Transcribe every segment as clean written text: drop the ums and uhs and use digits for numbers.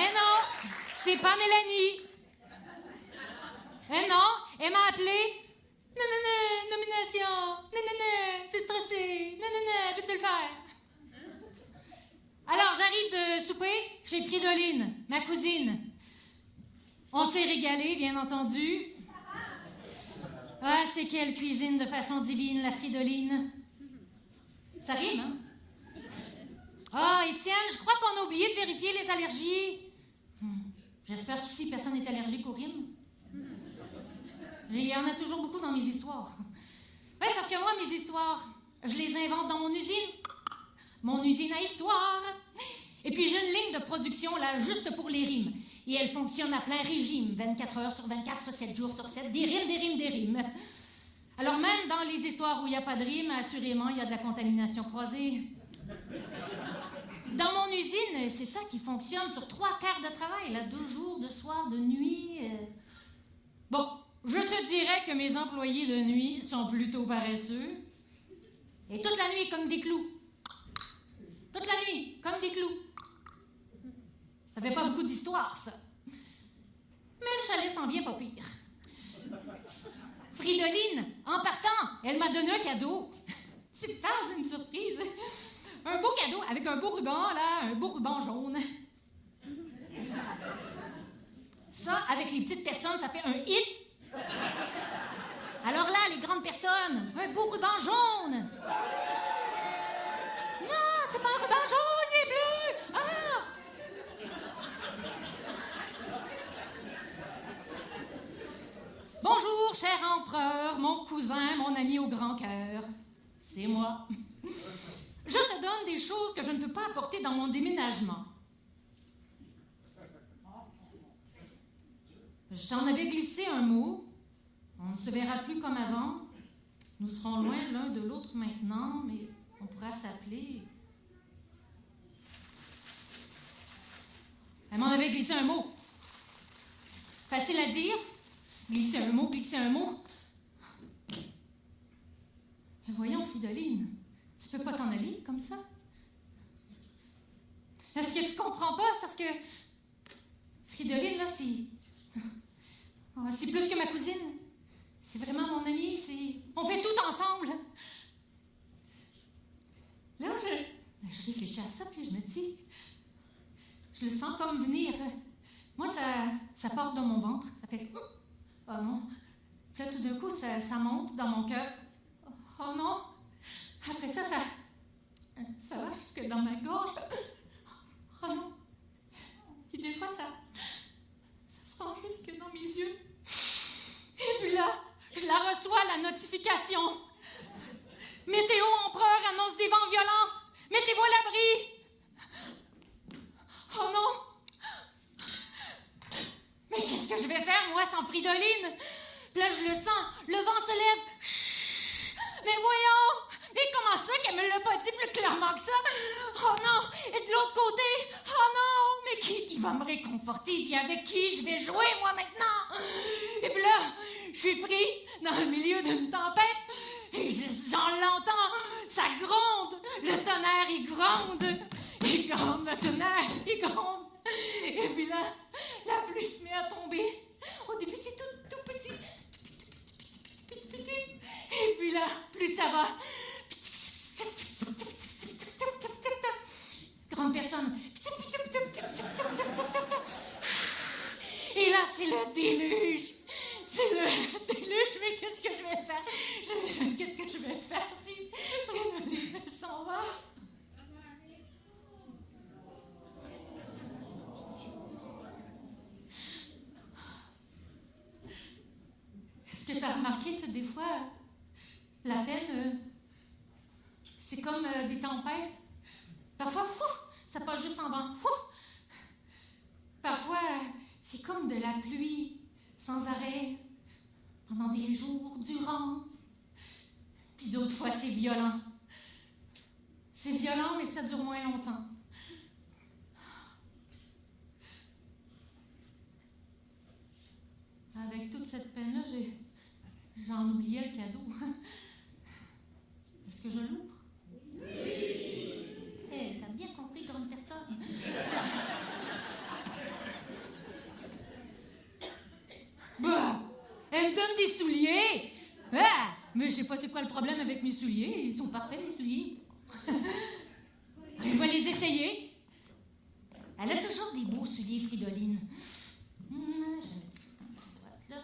Eh non, c'est pas Mélanie. Eh non, elle m'a appelé. Non, nomination. Non, c'est stressé. Non, veux-tu le faire? Alors, j'arrive de souper chez Fridoline, ma cousine. On s'est régalé, bien entendu. Ah, c'est qu'elle cuisine de façon divine, la Fridoline. Ça rime, hein? Ah, Étienne, je crois qu'on a oublié de vérifier les allergies. J'espère qu'ici, personne n'est allergique aux rimes. Il y en a toujours beaucoup dans mes histoires. Ouais, c'est parce que moi, mes histoires, je les invente dans mon usine. Mon usine à histoire. Et puis, j'ai une ligne de production, là, juste pour les rimes. Et elle fonctionne à plein régime, 24 heures sur 24, 7 jours sur 7, des rimes. Alors, même dans les histoires où il n'y a pas de rimes, assurément, il y a de la contamination croisée. Dans mon usine, c'est ça qui fonctionne sur 3 quarts de travail, là, 2 jours, de soir, de nuit. Bon, je te dirais que mes employés de nuit sont plutôt paresseux. Et toute la nuit, comme des clous. Toute la nuit, comme des clous. Ça fait pas beaucoup d'histoire, ça. Mais le chalet s'en vient pas pire. Fridoline, en partant, elle m'a donné un cadeau. Tu me parles d'une surprise. Un beau cadeau avec un beau ruban, là, un beau ruban jaune. Ça, avec les petites personnes, ça fait un hit. Alors là, les grandes personnes, un beau ruban jaune. Non, c'est pas un ruban jaune, il est bleu. Ah! Bonjour, cher empereur, mon cousin, mon ami au grand cœur. C'est moi. Je te donne des choses que je ne peux pas apporter dans mon déménagement. Je t'en avais glissé un mot. On ne se verra plus comme avant. Nous serons loin l'un de l'autre maintenant, mais on pourra s'appeler. Elle m'en avait glissé un mot. Facile à dire. Glisser un mot. Mais voyons, Fridoline, tu peux pas t'en aller comme ça? Est-ce que tu comprends pas? C'est parce que Fridoline, là, c'est plus que ma cousine. C'est vraiment mon amie, on fait tout ensemble. Là, je réfléchis à ça, puis je me dis, je le sens comme venir. Moi, ça part dans mon ventre. Ça fait, oh non. Puis là, tout d'un coup, ça monte dans mon cœur. Oh non. Après ça va jusque dans ma gorge. Oh non. Et des fois, ça se rend jusque dans mes yeux. Et puis là, je la reçois, la notification. Météo empereur annonce des vents violents. Mettez-vous à l'abri. Oh non. Mais qu'est-ce que je vais faire, moi, sans Fridoline? Puis là, je le sens. Le vent se lève. Chut. Mais voyons. Mais comment ça qu'elle me l'a pas dit plus clairement que ça? Oh non! Et de l'autre côté, oh non! Mais qui va me réconforter? Puis avec qui je vais jouer, moi, maintenant? Et puis là, je suis pris dans le milieu d'une tempête et j'en l'entends. Ça gronde. Le tonnerre, il gronde. Il gronde, le tonnerre, il gronde. Et puis là, la pluie se met à tomber. Au début, c'est tout petit. Et puis là, plus ça va. Grande personne. Et là, c'est le déluge. C'est le déluge. Mais qu'est-ce que je vais faire? Qu'est-ce que je vais faire si Fridoline s'en va? Est-ce que tu as remarqué que des fois, la peine, c'est comme des tempêtes? Parfois, ça passe juste en vent. Parfois, c'est comme de la pluie sans arrêt pendant des jours durant. Puis d'autres fois, c'est violent. C'est violent, mais ça dure moins longtemps. Avec toute cette peine-là, j'en oubliais le cadeau. Est-ce que je l'ouvre? Oui! T'as bien compris, grande personne. souliers! Ah! Mais je sais pas c'est quoi le problème avec mes souliers. Ils sont parfaits, mes souliers. Je vais les essayer. Elle a toujours des beaux souliers, Fridoline. Je vais mettre ça à droite, là.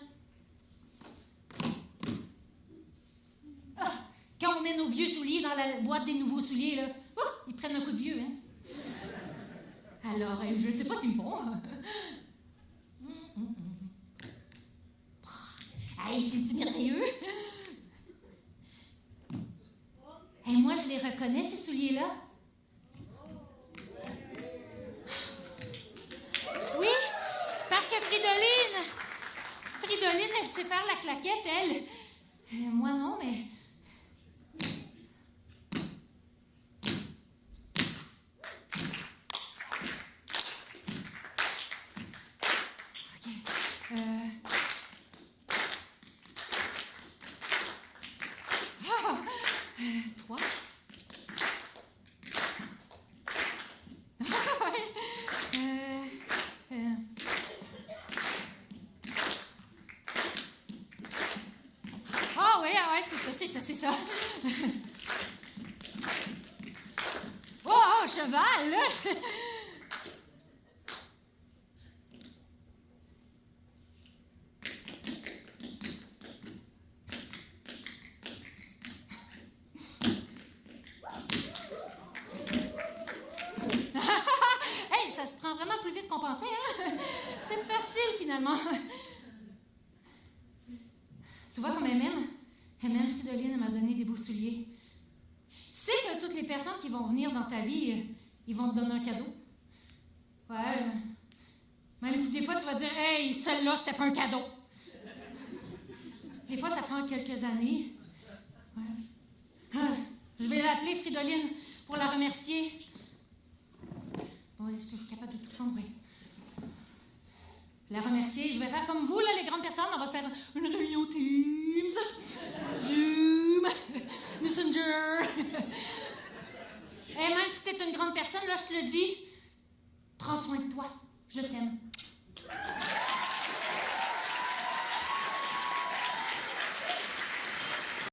Ah! Quand on met nos vieux souliers dans la boîte des nouveaux souliers, là, ils prennent un coup de vieux, hein? Alors, je sais pas s'ils me font. Hey, c'est-tu merveilleux? Et moi, je les reconnais, ces souliers-là. Oui, parce que Fridoline, elle sait faire la claquette, elle. Moi, non, mais... OK. 3. Ah oui, c'est ça. Oh, cheval, là! Hey, ça se prend vraiment plus vite qu'on pensait, hein? C'est facile, finalement. Tu vois comme elle m'aime? Elle m'aime, Fridoline, elle m'a donné des beaux souliers. Tu sais que toutes les personnes qui vont venir dans ta vie, ils vont te donner un cadeau. Ouais. Même si des fois, tu vas dire « Hey, celle-là, c'était pas un cadeau. » Des fois, ça prend quelques années. Ouais. Je vais l'appeler Fridoline pour la remercier. Bon, est-ce que je suis capable de tout prendre? Oui. La remercier. Je vais faire comme vous, là, les grandes personnes. On va se faire une réunion Teams, Zoom, Messenger. Et même si t'es une grande personne, là, je te le dis, prends soin de toi. Je t'aime.